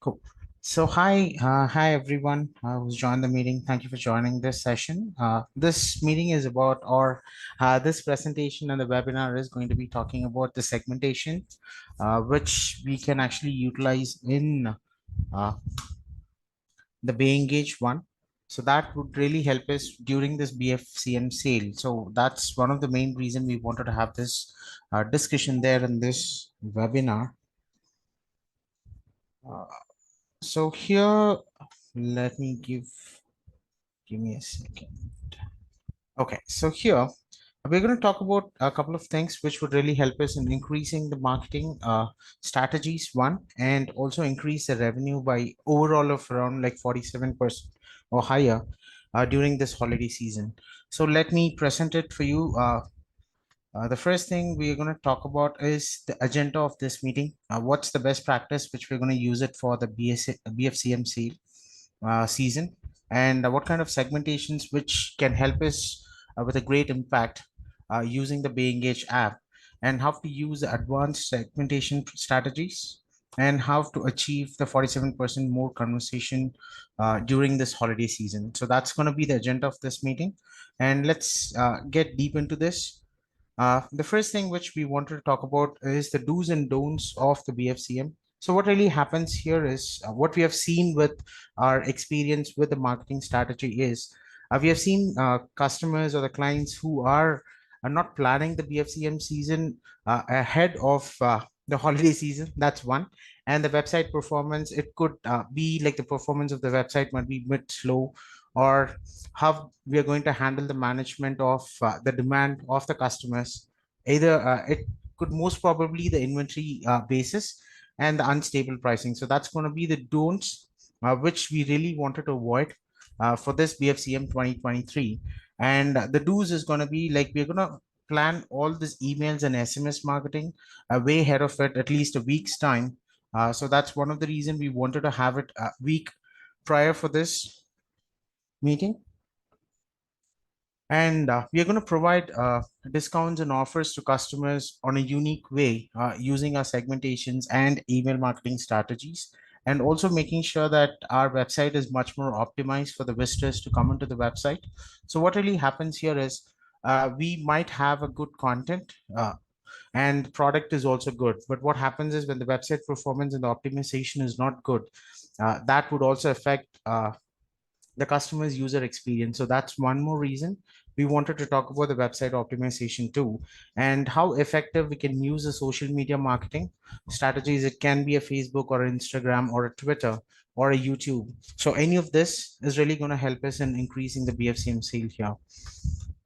Cool. So hi everyone who's joined the meeting. Thank you for joining this session. This meeting is about, or this presentation and the webinar is going to be talking about the segmentation, which we can actually utilize in uh, the BayEngage one. So that would really help us during this BFCM sale. So that's one of the main reason we wanted to have this discussion there in this webinar. Uh, so here, let me give me a second. Okay, so here we're going to talk about a couple of things which would really help us in increasing the marketing strategies, one, and also increase the revenue by overall of around like 47% or higher during this holiday season. So let me present it for you. The first thing we're going to talk about is the agenda of this meeting. What's the best practice which we're going to use it for the BFCM sale season, and what kind of segmentations which can help us with a great impact using the BayEngage app, and how to use advanced segmentation strategies, and how to achieve the 47% more conversation during this holiday season. So that's going to be the agenda of this meeting. And let's get deep into this. The first thing which we wanted to talk about is the do's and don'ts of the BFCM. So what really happens here is what we have seen with our experience with the marketing strategy is we have seen customers or the clients who are not planning the BFCM season ahead of the holiday season. That's one. And the website performance, it could be like the performance of the website might be a bit slow, or how we are going to handle the management of the demand of the customers. Either it could most probably the inventory basis and the unstable pricing. So that's going to be the don'ts which we really wanted to avoid for this BFCM 2023. And the do's is going to be like we're going to plan all these emails and SMS marketing way ahead of it, at least a week's time. So that's one of the reason we wanted to have it a week prior for this meeting. And we are going to provide discounts and offers to customers on a unique way using our segmentations and email marketing strategies, and also making sure that our website is much more optimized for the visitors to come into the website. So what really happens here is we might have a good content and product is also good. But what happens is when the website performance and the optimization is not good, that would also affect the customer's user experience. So that's one more reason we wanted to talk about the website optimization too, and how effective we can use the social media marketing strategies. It can be a Facebook or Instagram or a Twitter or a YouTube. So any of this is really going to help us in increasing the BFCM sale here.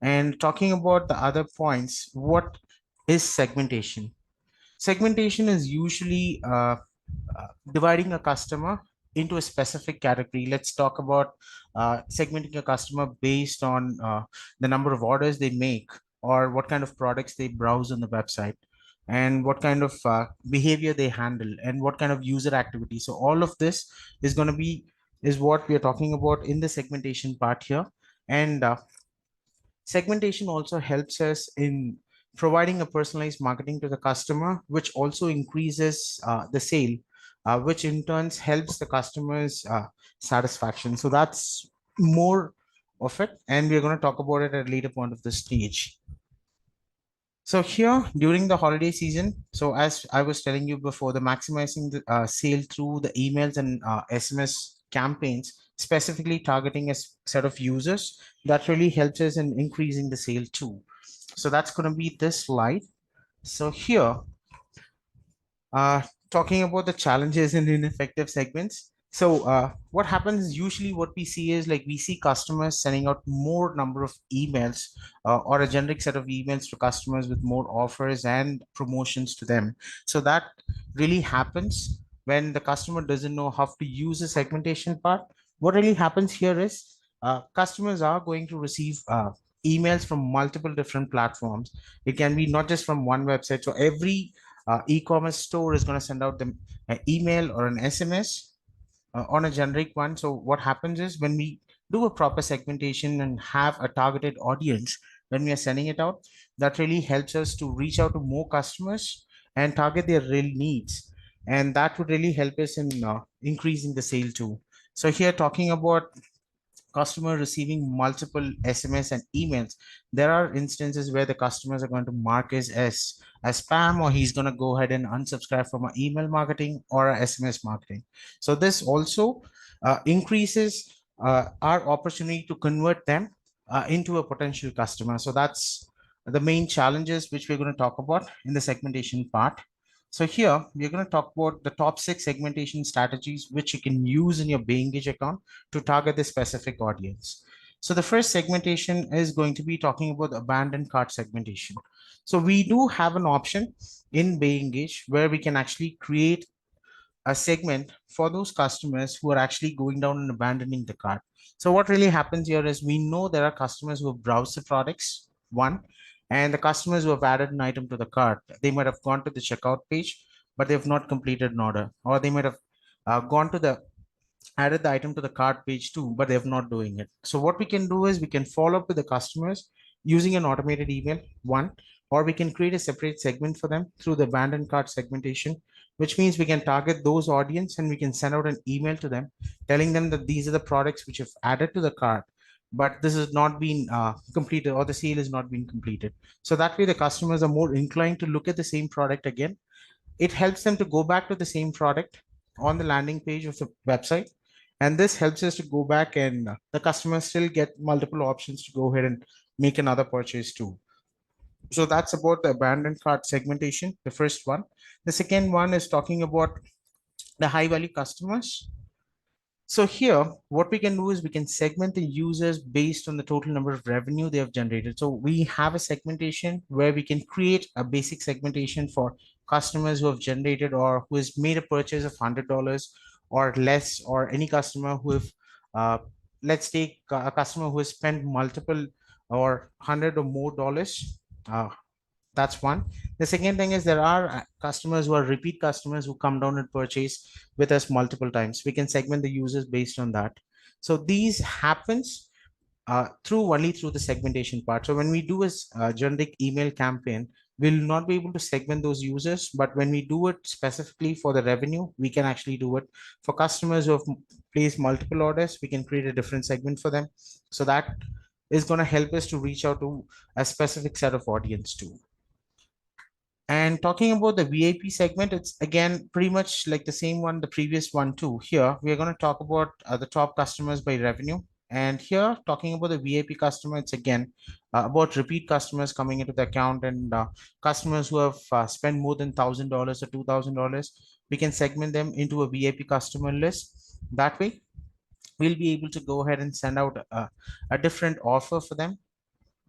And talking about the other points, what is segmentation? Segmentation is usually dividing a customer into a specific category. Let's talk about segmenting a customer based on the number of orders they make, or what kind of products they browse on the website, and what kind of behavior they handle, and what kind of user activity. So all of this is going to be is what we are talking about in the segmentation part here. And segmentation also helps us in providing a personalized marketing to the customer, which also increases the sale, which in turns helps the customer's satisfaction. So that's more of it, and we're going to talk about it at a later point of the stage. So here during the holiday season, so as I was telling you before, the maximizing the sale through the emails and SMS campaigns, specifically targeting a set of users, that really helps us in increasing the sale too. So that's going to be this slide. So here, uh, talking about the challenges in ineffective segments. So what happens is usually what we see is like we see customers sending out more number of emails or a generic set of emails to customers with more offers and promotions to them. So that really happens when the customer doesn't know how to use the segmentation part. What really happens here is customers are going to receive emails from multiple different platforms. It can be not just from one website. So every e-commerce store is going to send out them an email or an SMS on a generic one. So what happens is when we do a proper segmentation and have a targeted audience when we are sending it out, that really helps us to reach out to more customers and target their real needs. and that would really help us in increasing the sale too. So here talking about customer receiving multiple SMS and emails, there are instances where the customers are going to mark us as spam, or he's going to go ahead and unsubscribe from our email marketing or our SMS marketing. So this also increases our opportunity to convert them into a potential customer. So that's the main challenges which we're going to talk about in the segmentation part. So here we're going to talk about the top 6 segmentation strategies which you can use in your BayEngage account to target the specific audience. So the first segmentation is going to be talking about abandoned cart segmentation. So we do have an option in BayEngage where we can actually create a segment for those customers who are actually going down and abandoning the cart. So what really happens here is we know there are customers who have browsed the products, one, and the customers who have added an item to the cart. They might have gone to the checkout page, but they have not completed an order, or they might have gone to the added the item to the cart page too, but they're not doing it. So what we can do is we can follow up with the customers using an automated email, one, or we can create a separate segment for them through the abandoned cart segmentation, which means we can target those audience and we can send out an email to them telling them that these are the products which have added to the cart, but this has not been completed, or the sale has not been completed. So that way the customers are more inclined to look at the same product again. It helps them to go back to the same product on the landing page of the website. And this helps us to go back, and the customers still get multiple options to go ahead and make another purchase too. So that's about the abandoned cart segmentation, the first one. The second one is talking about the high value customers. So here, what we can do is we can segment the users based on the total number of revenue they have generated. So we have a segmentation where we can create a basic segmentation for customers who have generated or who has made a purchase of $100 or less, or any customer who have, uh, let's take a customer who has spent multiple or 100 or more dollars. That's one. The second thing is there are customers who are repeat customers who come down and purchase with us multiple times. We can segment the users based on that. So these happens through only through the segmentation part. So when we do a generic email campaign, we'll not be able to segment those users. But when we do it specifically for the revenue, we can actually do it for customers who have placed multiple orders. We can create a different segment for them. So that is going to help us to reach out to a specific set of audience too. And talking about the VIP segment, it's again pretty much like the same one, the previous one too. Here, we are going to talk about the top customers by revenue. And here, talking about the VIP customer, it's again about repeat customers coming into the account, and customers who have spent more than $1,000 or $2,000. We can segment them into a VIP customer list. That way, we'll be able to go ahead and send out a different offer for them,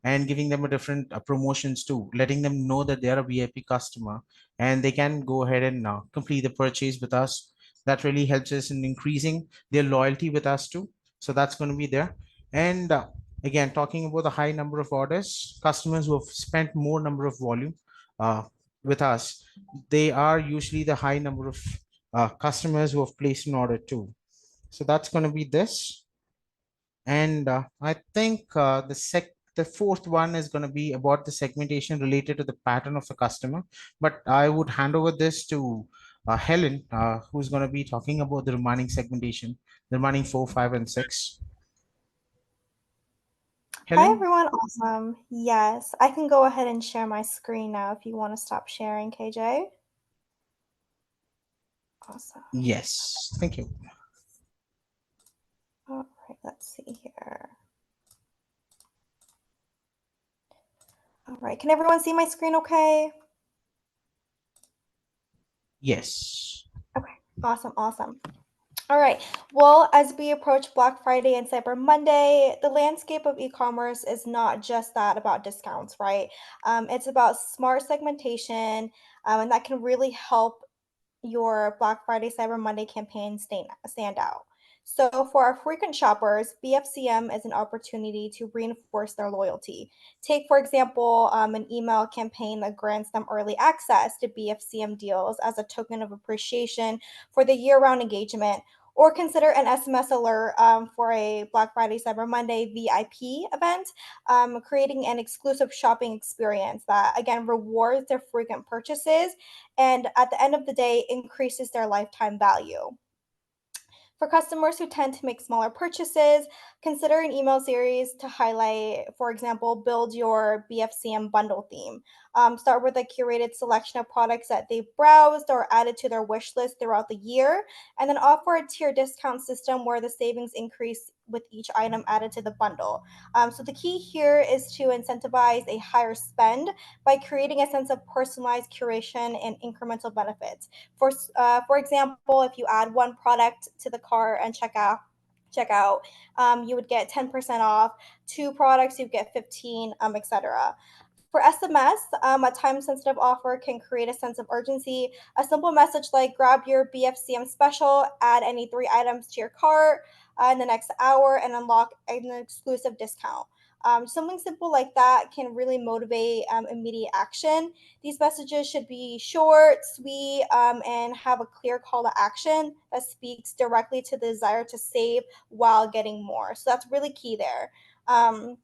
and giving them a different promotions too, letting them know that they are a VIP customer and they can go ahead and complete the purchase with us. That really helps us in increasing their loyalty with us too. So that's going to be there. And again, talking about the high number of orders, customers who have spent more number of volume uh, with us, they are usually the high number of customers who have placed an order too. So that's going to be this. And I think the fourth one is going to be about the segmentation related to the pattern of the customer. But I would hand over this to Helen, who's going to be talking about the remaining segmentation, the remaining 4, 5, and 6. Hi Helen? everyone, awesome. Yes, I can go ahead and share my screen now if you want to stop sharing, KJ. Awesome. Yes, thank you. All right, let's see here. All right, can everyone see my screen okay? Yes. Okay, awesome, awesome. All right. Well, as we approach Black Friday and Cyber Monday, the landscape of e-commerce is not just that about discounts, right? It's about smart segmentation, and that can really help your Black Friday Cyber Monday campaign stand out. So, for our frequent shoppers, BFCM is an opportunity to reinforce their loyalty. Take, for example, an email campaign that grants them early access to BFCM deals as a token of appreciation for the year round engagement. or consider an SMS alert for a Black Friday Cyber Monday VIP event, creating an exclusive shopping experience that, again, rewards their frequent purchases and at the end of the day increases their lifetime value. For customers who tend to make smaller purchases, consider an email series to highlight, for example, build your BFCM bundle theme. Start with a curated selection of products that they've browsed or added to their wish list throughout the year, and then offer a tier discount system where the savings increase with each item added to the bundle. So the key here is to incentivize a higher spend by creating a sense of personalized curation and incremental benefits. For example, if you add one product to the cart and checkout, you would get 10% off. Two products, you get 15, etc. For SMS, a time sensitive offer can create a sense of urgency. A simple message like grab your BFCM special, add any three items to your cart in the next hour, and unlock an exclusive discount. Something simple like that can really motivate immediate action. These messages should be short, sweet, and have a clear call to action that speaks directly to the desire to save while getting more. So that's really key there.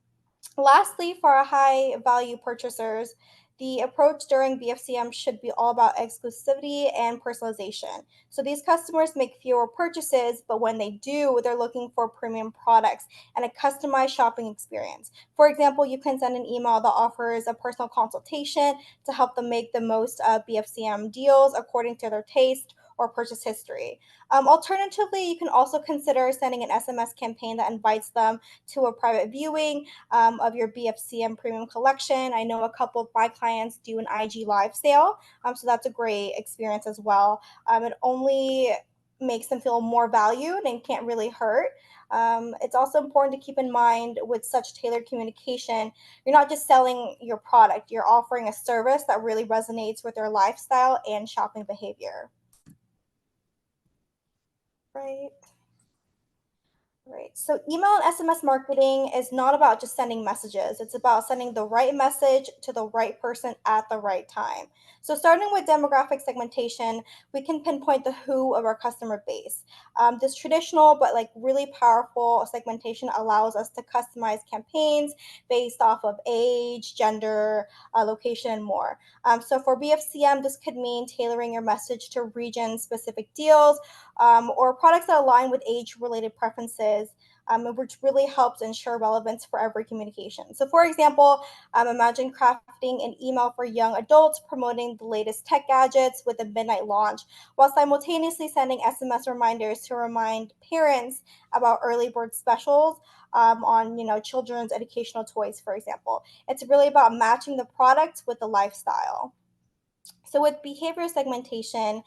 Lastly, for our high value purchasers, the approach during BFCM should be all about exclusivity and personalization. So these customers make fewer purchases, but when they do, they're looking for premium products and a customized shopping experience. For example, you can send an email that offers a personal consultation to help them make the most of BFCM deals according to their taste or purchase history. Alternatively, you can also consider sending an SMS campaign that invites them to a private viewing of your BFCM premium collection. I know a couple of my clients do an IG live sale, so that's a great experience as well. It only makes them feel more valued and can't really hurt. It's also important to keep in mind with such tailored communication, you're not just selling your product, you're offering a service that really resonates with their lifestyle and shopping behavior. Right. Right. So email and SMS marketing is not about just sending messages. It's about sending the right message to the right person at the right time. So starting with demographic segmentation, we can pinpoint the who of our customer base. This traditional but like really powerful segmentation allows us to customize campaigns based off of age, gender, location, and more. So for BFCM, this could mean tailoring your message to region specific deals or products that align with age related preferences, which really helps ensure relevance for every communication. So, for example, imagine crafting an email for young adults promoting the latest tech gadgets with a midnight launch, while simultaneously sending SMS reminders to remind parents about early bird specials on children's educational toys, for example. It's really about matching the product with the lifestyle. So with behavior segmentation,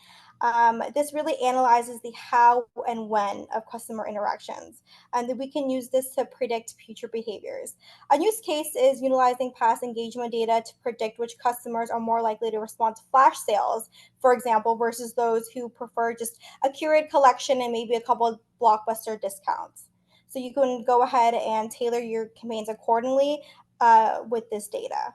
this really analyzes the how and when of customer interactions, and then we can use this to predict future behaviors. A use case is utilizing past engagement data to predict which customers are more likely to respond to flash sales, for example, versus those who prefer just a curated collection and maybe a couple of blockbuster discounts. So you can go ahead and tailor your campaigns accordingly with this data.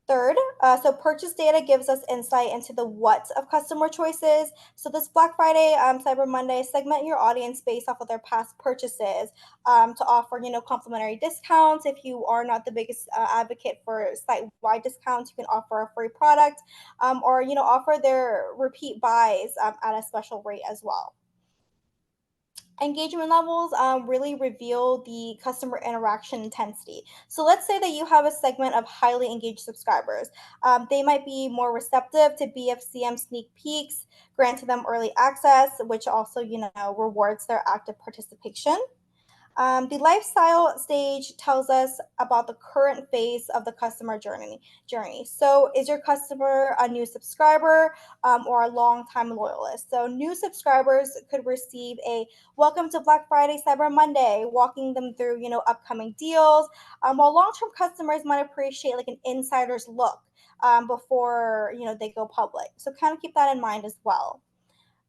Third, so purchase data gives us insight into the what of customer choices. So this Black Friday, Cyber Monday, segment your audience based off of their past purchases to offer, complimentary discounts. If you are not the biggest advocate for site-wide discounts, you can offer a free product or, offer their repeat buys at a special rate as well. Engagement levels really reveal the customer interaction intensity. So let's say that you have a segment of highly engaged subscribers. They might be more receptive to BFCM sneak peeks, granting them early access, which also, rewards their active participation. The lifestyle stage tells us about the current phase of the customer journey. So, is your customer a new subscriber or a long-time loyalist? So, new subscribers could receive a welcome to Black Friday, Cyber Monday, walking them through upcoming deals. While long-term customers might appreciate like an insider's look before they go public. So, kind of keep that in mind as well.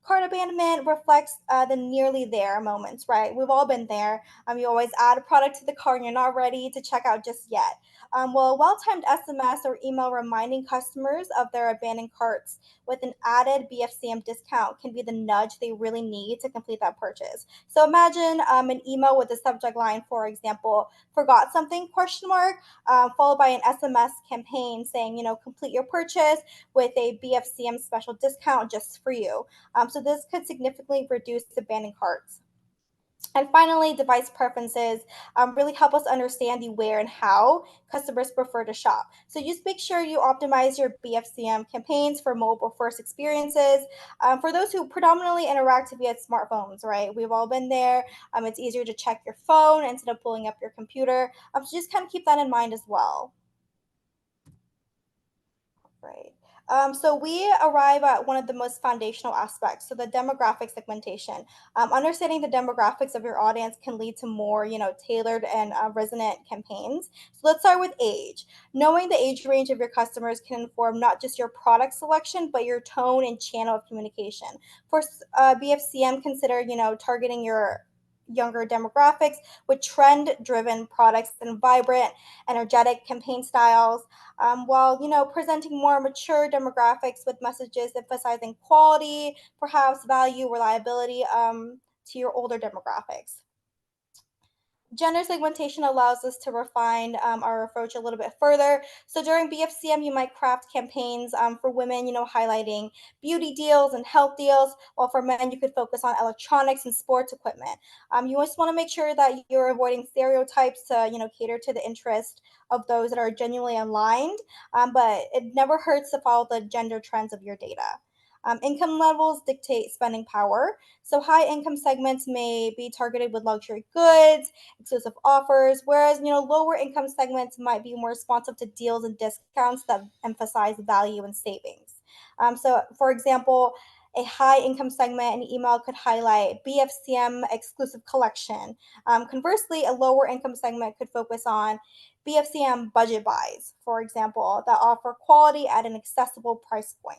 Cart abandonment reflects the nearly there moments, right? We've all been there. You always add a product to the cart and you're not ready to check out just yet. Well, a well-timed SMS or email reminding customers of their abandoned carts with an added BFCM discount can be the nudge they really need to complete that purchase. So imagine an email with the subject line, for example, "Forgot something?" question mark, followed by an SMS campaign saying, complete your purchase with a BFCM special discount just for you. So this could significantly reduce abandoned carts. And finally, device preferences really help us understand the where and how customers prefer to shop. So just make sure you optimize your BFCM campaigns for mobile first experiences. For those who predominantly interact via smartphones, right? We've all been there. It's easier to check your phone instead of pulling up your computer. So just kind of keep that in mind as well. Right. So we arrive at one of the most foundational aspects, so the demographic segmentation. Understanding the demographics of your audience can lead to more, tailored and resonant campaigns. So let's start with age. Knowing the age range of your customers can inform not just your product selection, but your tone and channel of communication. For BFCM, consider, targeting your younger demographics with trend-driven products and vibrant, energetic campaign styles, while presenting more mature demographics with messages emphasizing quality, perhaps value, reliability, to your older demographics. Gender segmentation allows us to refine our approach a little bit further. So during BFCM, you might craft campaigns for women, highlighting beauty deals and health deals, while for men, you could focus on electronics and sports equipment. You just want to make sure that you're avoiding stereotypes to, cater to the interest of those that are genuinely aligned, but it never hurts to follow the gender trends of your data. Income levels dictate spending power. So high income segments may be targeted with luxury goods, exclusive offers, whereas lower income segments might be more responsive to deals and discounts that emphasize value and savings. So, for example, a high income segment in email could highlight BFCM exclusive collection. Conversely, a lower income segment could focus on BFCM budget buys, for example, that offer quality at an accessible price point.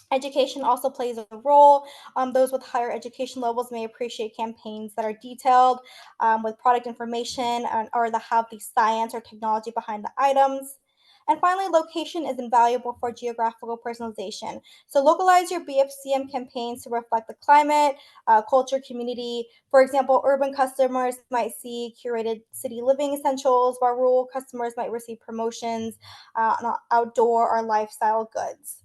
Education also plays a role. Those with higher education levels may appreciate campaigns that are detailed with product information or that have the science or technology behind the items. And finally, location is invaluable for geographical personalization. So localize your BFCM campaigns to reflect the climate, culture, community. For example, urban customers might see curated city living essentials, while rural customers might receive promotions on outdoor or lifestyle goods.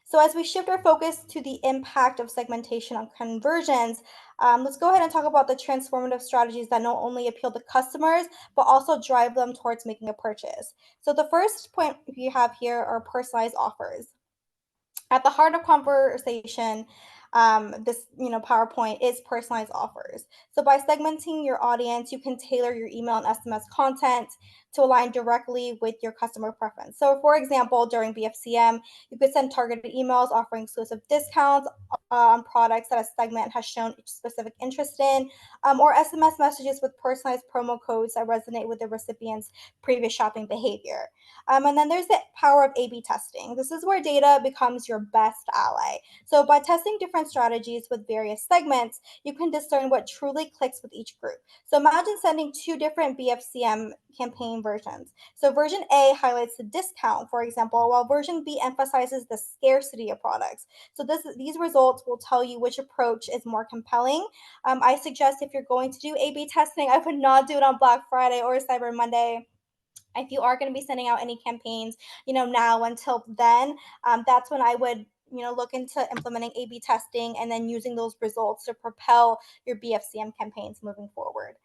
So as we shift our focus to the impact of segmentation on conversions, let's go ahead and talk about the transformative strategies that not only appeal to customers, but also drive them towards making a purchase. So the first point you have here are personalized offers. At the heart of conversation, this PowerPoint is personalized offers. So by segmenting your audience, you can tailor your email and SMS content to align directly with your customer preference. So for example, during BFCM, you could send targeted emails offering exclusive discounts on products that a segment has shown specific interest in, or SMS messages with personalized promo codes that resonate with the recipient's previous shopping behavior. And then there's the power of A/B testing. This is where data becomes your best ally. So by testing different strategies with various segments, you can discern what truly clicks with each group. So imagine sending two different BFCM campaign versions. So version A highlights the discount, for example, while version B emphasizes the scarcity of products. So these results will tell you which approach is more compelling. I suggest if you're going to do A/B testing, I would not do it on Black Friday or Cyber Monday. If you are going to be sending out any campaigns, now until then, that's when I would, look into implementing A/B testing and then using those results to propel your BFCM campaigns moving forward.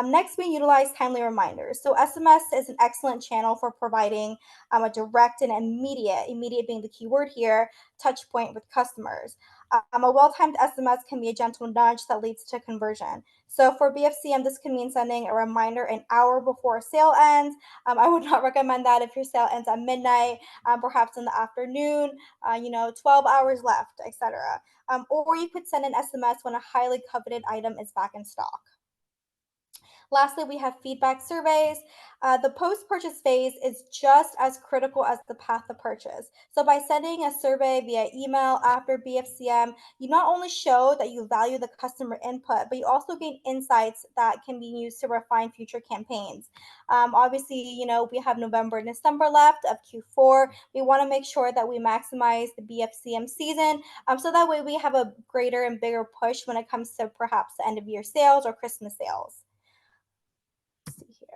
Next, we utilize timely reminders. So SMS is an excellent channel for providing a direct and immediate being the key word here, touch point with customers. A well-timed SMS can be a gentle nudge that leads to conversion. So for BFCM, this can mean sending a reminder an hour before a sale ends. I would not recommend that if your sale ends at midnight, perhaps in the afternoon, 12 hours left, etc. Or you could send an SMS when a highly coveted item is back in stock. Lastly, we have feedback surveys. The post purchase phase is just as critical as the path to purchase. So, by sending a survey via email after BFCM, you not only show that you value the customer input, but you also gain insights that can be used to refine future campaigns. Obviously, we have November and December left of Q4. We want to make sure that we maximize the BFCM season, so that way we have a greater and bigger push when it comes to perhaps the end of year sales or Christmas sales. Let's see here.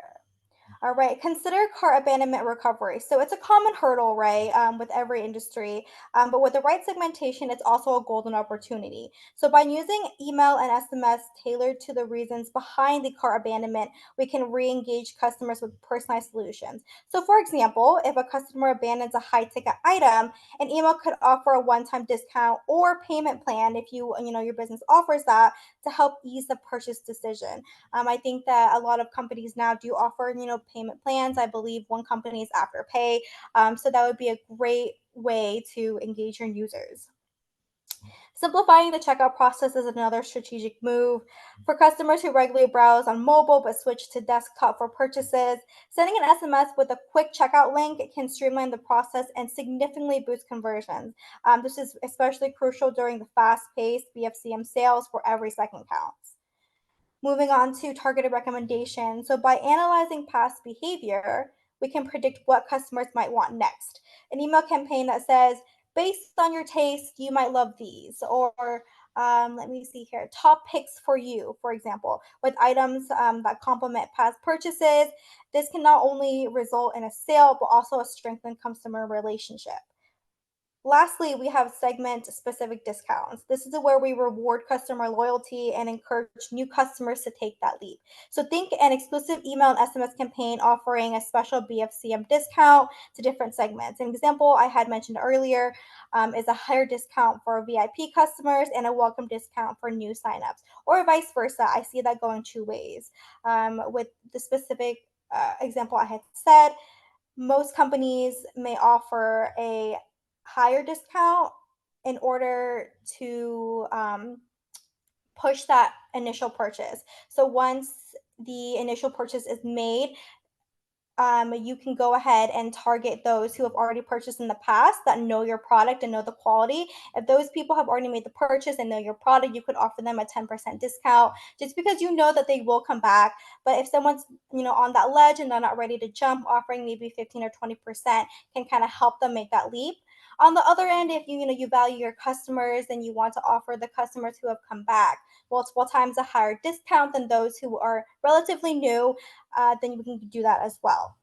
All right, consider cart abandonment recovery. So it's a common hurdle, right, with every industry. But with the right segmentation, it's also a golden opportunity. So by using email and SMS tailored to the reasons behind the cart abandonment, we can re-engage customers with personalized solutions. So for example, if a customer abandons a high-ticket item, an email could offer a one-time discount or payment plan if your business offers that to help ease the purchase decision. I think that a lot of companies now do offer, payment plans. I believe one company is Afterpay. So that would be a great way to engage your users. Simplifying the checkout process is another strategic move. For customers who regularly browse on mobile but switch to desktop for purchases, sending an SMS with a quick checkout link can streamline the process and significantly boost conversions. This is especially crucial during the fast paced BFCM sales where every second counts. Moving on to targeted recommendations. So, by analyzing past behavior, we can predict what customers might want next. An email campaign that says, based on your taste, you might love these, or let me see here, top picks for you, for example, with items that complement past purchases. This can not only result in a sale, but also a strengthened customer relationship. Lastly, we have segment specific discounts. This is where we reward customer loyalty and encourage new customers to take that leap. So think an exclusive email and SMS campaign offering a special BFCM discount to different segments. An example I had mentioned earlier is a higher discount for VIP customers and a welcome discount for new signups, or vice versa. I see that going two ways. With the specific example I had said, most companies may offer a higher discount in order to push that initial purchase. So once the initial purchase is made, you can go ahead and target those who have already purchased in the past that know your product and know the quality. If those people have already made the purchase and know your product, you could offer them a 10% discount just because you know that they will come back. But if someone's on that ledge and they're not ready to jump, offering maybe 15 or 20% can kind of help them make that leap. On the other end, if you value your customers and you want to offer the customers who have come back multiple times a higher discount than those who are relatively new, then you can do that as well.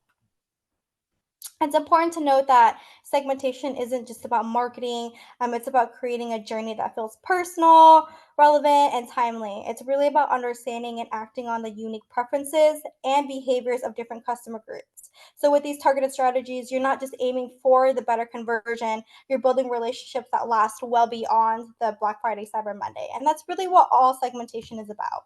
It's important to note that segmentation isn't just about marketing. It's about creating a journey that feels personal, relevant, and timely. It's really about understanding and acting on the unique preferences and behaviors of different customer groups. So, with these targeted strategies, you're not just aiming for the better conversion, you're building relationships that last well beyond the Black Friday, Cyber Monday. And that's really what all segmentation is about.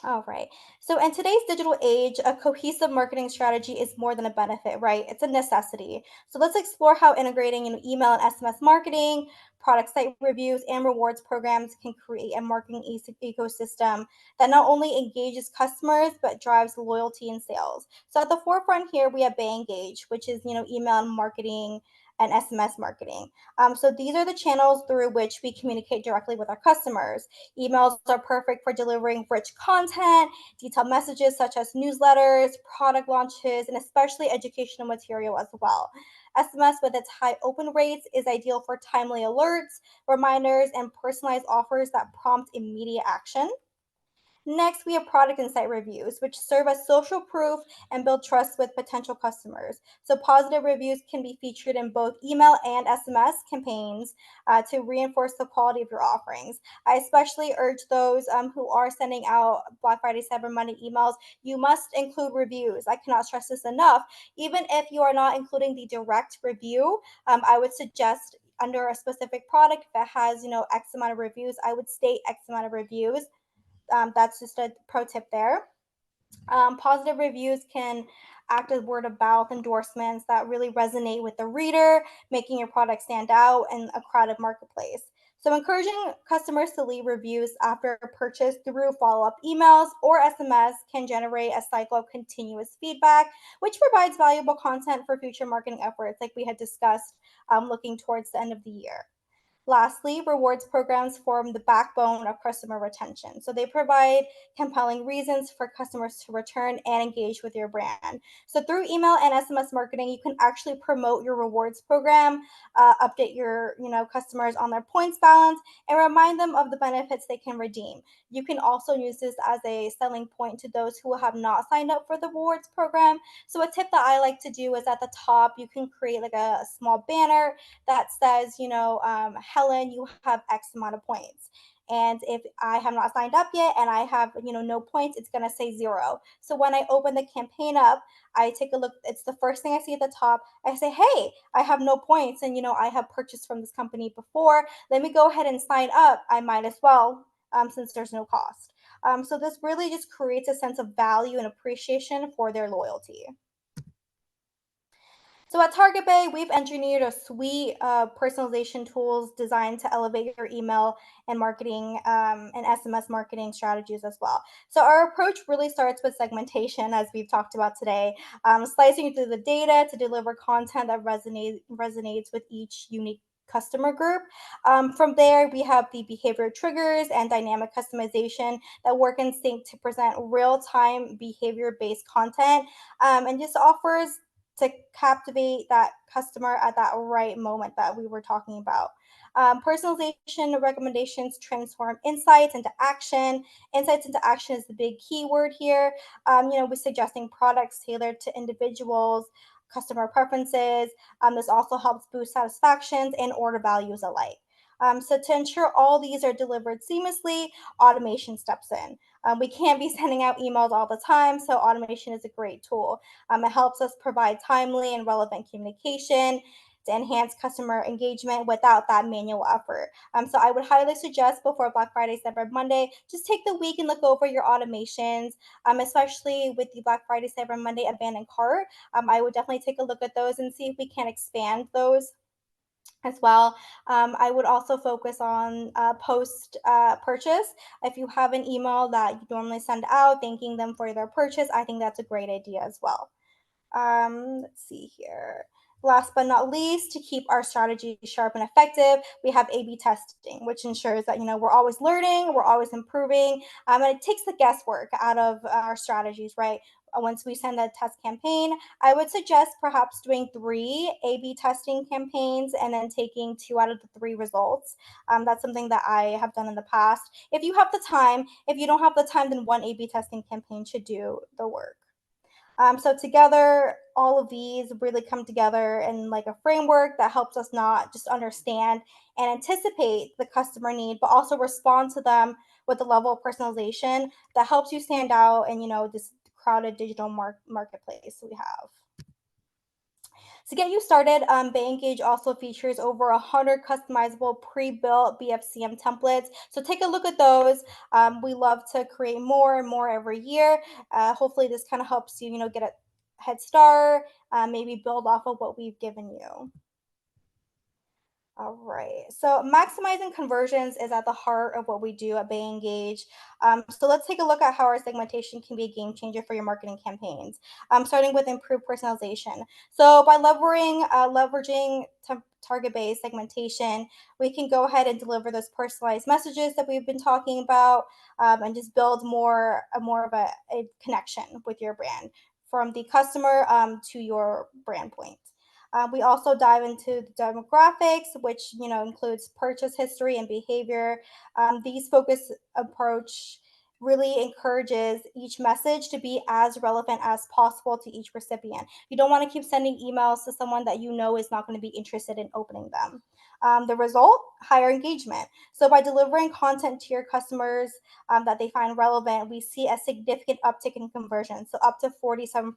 All right. So, in today's digital age, a cohesive marketing strategy is more than a benefit, right? It's a necessity. So, let's explore how integrating email and SMS marketing, product site reviews, and rewards programs can create a marketing ecosystem that not only engages customers but drives loyalty and sales. So, at the forefront here, we have BayEngage, which is email and marketing and SMS marketing. So, these are the channels through which we communicate directly with our customers. Emails are perfect for delivering rich content, detailed messages such as newsletters, product launches, and especially educational material as well. SMS, with its high open rates, is ideal for timely alerts, reminders, and personalized offers that prompt immediate action. Next, we have product and site reviews, which serve as social proof and build trust with potential customers. So, positive reviews can be featured in both email and SMS campaigns to reinforce the quality of your offerings. I especially urge those who are sending out Black Friday, Cyber Monday emails, you must include reviews. I cannot stress this enough. Even if you are not including the direct review, I would suggest under a specific product that has X amount of reviews, I would state X amount of reviews. That's just a pro tip there. Positive reviews can act as word of mouth endorsements that really resonate with the reader, making your product stand out in a crowded marketplace. So, encouraging customers to leave reviews after a purchase through follow up emails or SMS can generate a cycle of continuous feedback, which provides valuable content for future marketing efforts, like we had discussed, looking towards the end of the year. Lastly, rewards programs form the backbone of customer retention. So they provide compelling reasons for customers to return and engage with your brand. So through email and SMS marketing, you can actually promote your rewards program, update your customers on their points balance, and remind them of the benefits they can redeem. You can also use this as a selling point to those who have not signed up for the rewards program. So a tip that I like to do is at the top, you can create like a small banner that says, Helen, you have X amount of points. And if I have not signed up yet and I have, no points, it's going to say zero. So when I open the campaign up, I take a look. It's the first thing I see at the top. I say, hey, I have no points. And, I have purchased from this company before. Let me go ahead and sign up. I might as well, since there's no cost. So this really just creates a sense of value and appreciation for their loyalty. So at Target Bay, we've engineered a suite of personalization tools designed to elevate your email and marketing and SMS marketing strategies as well. So our approach really starts with segmentation, as we've talked about today, slicing through the data to deliver content that resonates with each unique customer group. From there, we have the behavior triggers and dynamic customization that work in sync to present real time behavior based content. And this offers to captivate that customer at that right moment that we were talking about. Personalization recommendations transform insights into action. Insights into action is the big keyword here. We're suggesting products tailored to individuals, customer preferences. This also helps boost satisfactions and order values alike. So to ensure all these are delivered seamlessly, automation steps in. We can't be sending out emails all the time, so automation is a great tool. It helps us provide timely and relevant communication to enhance customer engagement without that manual effort. So I would highly suggest before Black Friday, Cyber Monday, just take the week and look over your automations, especially with the Black Friday, Cyber Monday abandoned cart. I would definitely take a look at those and see if we can expand those as well. I would also focus on post purchase. If you have an email that you normally send out thanking them for their purchase, I think that's a great idea as well. Let's see here. Last but not least, to keep our strategy sharp and effective, we have A/B testing, which ensures that we're always learning, we're always improving, and it takes the guesswork out of our strategies. Right. Once we send a test campaign, I would suggest perhaps doing three A/B testing campaigns and then taking two out of the three results. That's something that I have done in the past. If you have the time, if you don't have the time, then one A/B testing campaign should do the work. So together, all of these really come together in like a framework that helps us not just understand and anticipate the customer need, but also respond to them with a level of personalization that helps you stand out in this crowded digital marketplace we have. To get you started, BayEngage also features over 100 customizable pre-built BFCM templates. So take a look at those. We love to create more and more every year. Hopefully this kind of helps you, get a head start, maybe build off of what we've given you. All right. So maximizing conversions is at the heart of what we do at BayEngage. So let's take a look at how our segmentation can be a game changer for your marketing campaigns. Starting with improved personalization. So by leveraging target-based segmentation, we can go ahead and deliver those personalized messages that we've been talking about, and just build more of a connection with your brand from the customer to your brand point. We also dive into the demographics, which includes purchase history and behavior. These focus approach really encourages each message to be as relevant as possible to each recipient. You don't want to keep sending emails to someone that is not going to be interested in opening them. The result, higher engagement. So by delivering content to your customers that they find relevant, we see a significant uptick in conversion, so up to 47%.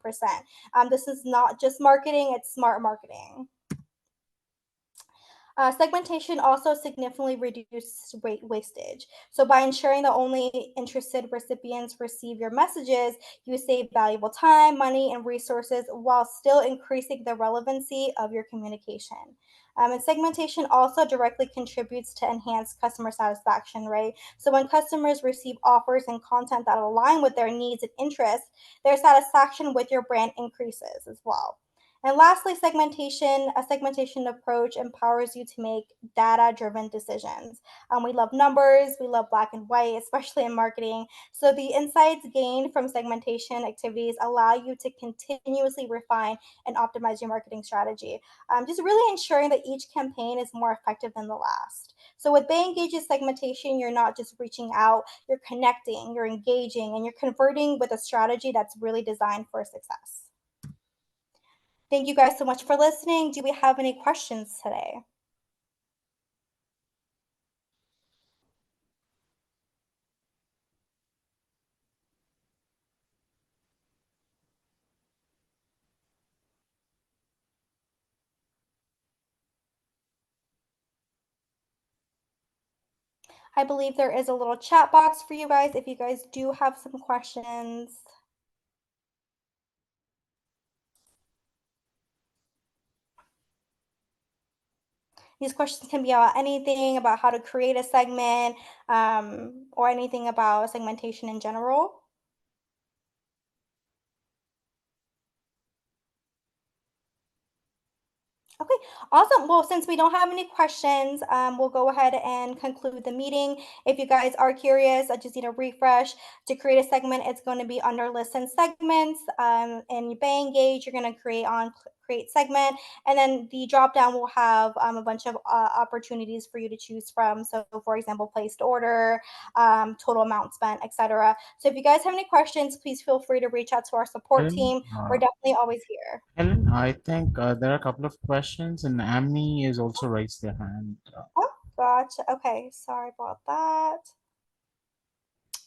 This is not just marketing, it's smart marketing. Segmentation also significantly reduces wastage. So, by ensuring that only interested recipients receive your messages, you save valuable time, money, and resources while still increasing the relevancy of your communication. And segmentation also directly contributes to enhanced customer satisfaction, right? So when customers receive offers and content that align with their needs and interests, their satisfaction with your brand increases as well. And lastly, a segmentation approach empowers you to make data driven decisions. We love numbers, we love black and white, especially in marketing. So the insights gained from segmentation activities allow you to continuously refine and optimize your marketing strategy. Just really ensuring that each campaign is more effective than the last. So with BayEngage's segmentation, you're not just reaching out, you're connecting, you're engaging, and you're converting with a strategy that's really designed for success. Thank you guys so much for listening. Do we have any questions today? I believe there is a little chat box for you guys if you guys do have some questions. These questions can be about anything about how to create a segment or anything about segmentation in general. Okay, awesome. Well, since we don't have any questions, we'll go ahead and conclude the meeting. If you guys are curious, I just need a refresh. To create a segment, it's going to be under listen segments. In BayEngage, you're going to create segment, and then the drop down will have a bunch of opportunities for you to choose from. So, for example, placed order, total amount spent, etc. So, if you guys have any questions, please feel free to reach out to our support Helen, team. We're definitely always here. Helen, I think there are a couple of questions, and Amy is also raised their hand. Oh, gotcha. Okay, sorry about that.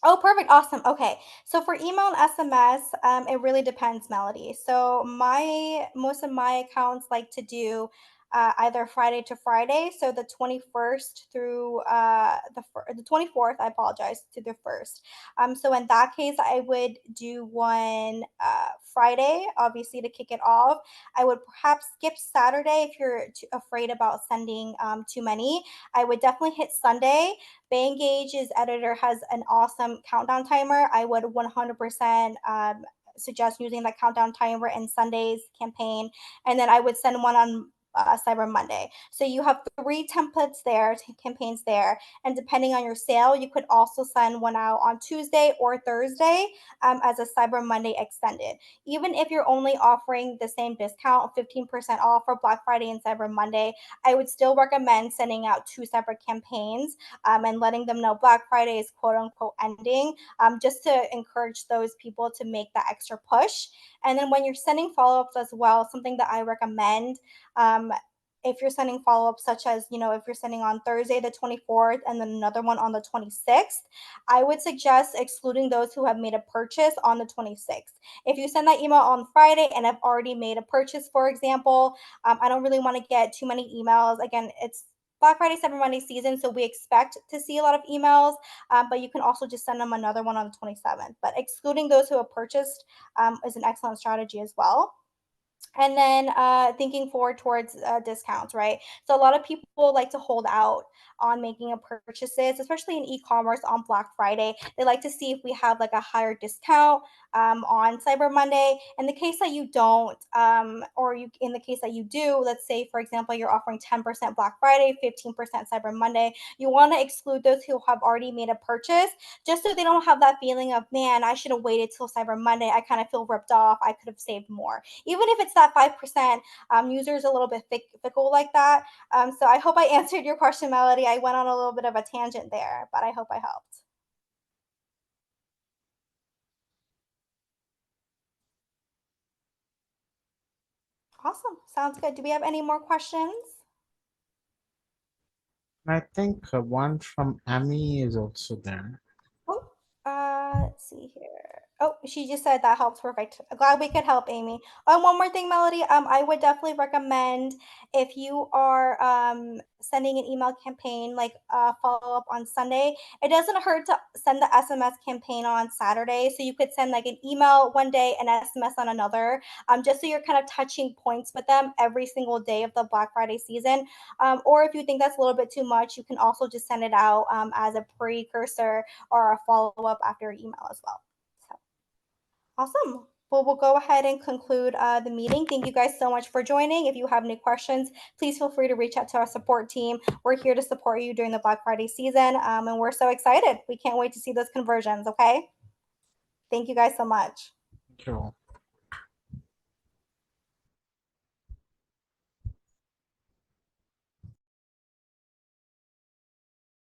Oh, perfect. Awesome. Okay. So for email and SMS, it really depends, Melody. So most of my accounts like to do either Friday to Friday, so the 21st through the 24th. I apologize, to the first. So in that case, I would do one Friday, obviously to kick it off. I would perhaps skip Saturday if you're afraid about sending too many. I would definitely hit Sunday. BayEngage's editor has an awesome countdown timer. I would 100% suggest using that countdown timer in Sunday's campaign. And then I would send one on Cyber Monday. So you have three templates there, campaigns there. And depending on your sale, you could also send one out on Tuesday or Thursday as a Cyber Monday extended. Even if you're only offering the same discount, 15% off for Black Friday and Cyber Monday, I would still recommend sending out two separate campaigns and letting them know Black Friday is quote unquote ending, just to encourage those people to make that extra push. And then when you're sending follow ups as well, something that I recommend. If you're sending follow-ups, such as, if you're sending on Thursday the 24th and then another one on the 26th, I would suggest excluding those who have made a purchase on the 26th. If you send that email on Friday and have already made a purchase, for example, I don't really want to get too many emails. Again, it's Black Friday, Cyber Monday season, so we expect to see a lot of emails, but you can also just send them another one on the 27th. But excluding those who have purchased is an excellent strategy as well. And then thinking forward towards discounts, right? So a lot of people like to hold out on making a purchases, especially in e-commerce on Black Friday. They like to see if we have like a higher discount on Cyber Monday. In the case that you don't, in the case that you do, let's say for example you're offering 10% Black Friday, 15% Cyber Monday. You want to exclude those who have already made a purchase, just so they don't have that feeling of, man, I should have waited till Cyber Monday. I kind of feel ripped off. I could have saved more, even if it's that 5%. Users a little bit fickle like that. So I hope I answered your question, Melody. I went on a little bit of a tangent there, but I hope I helped. Awesome. Sounds good. Do we have any more questions? I think one from Amy is also there. Oh, let's see here. Oh, she just said that helps. Perfect. Glad we could help, Amy. One more thing, Melody. I would definitely recommend if you are sending an email campaign, like follow up on Sunday. It doesn't hurt to send the SMS campaign on Saturday, so you could send like an email one day, an SMS on another, just so you're kind of touching points with them every single day of the Black Friday season. Or if you think that's a little bit too much, you can also just send it out as a precursor or a follow up after email as well. So. Awesome. Well, we'll go ahead and conclude the meeting. Thank you guys so much for joining. If you have any questions, please feel free to reach out to our support team. We're here to support you during the Black Friday season, and we're so excited. We can't wait to see those conversions, okay? Thank you guys so much. Thank you.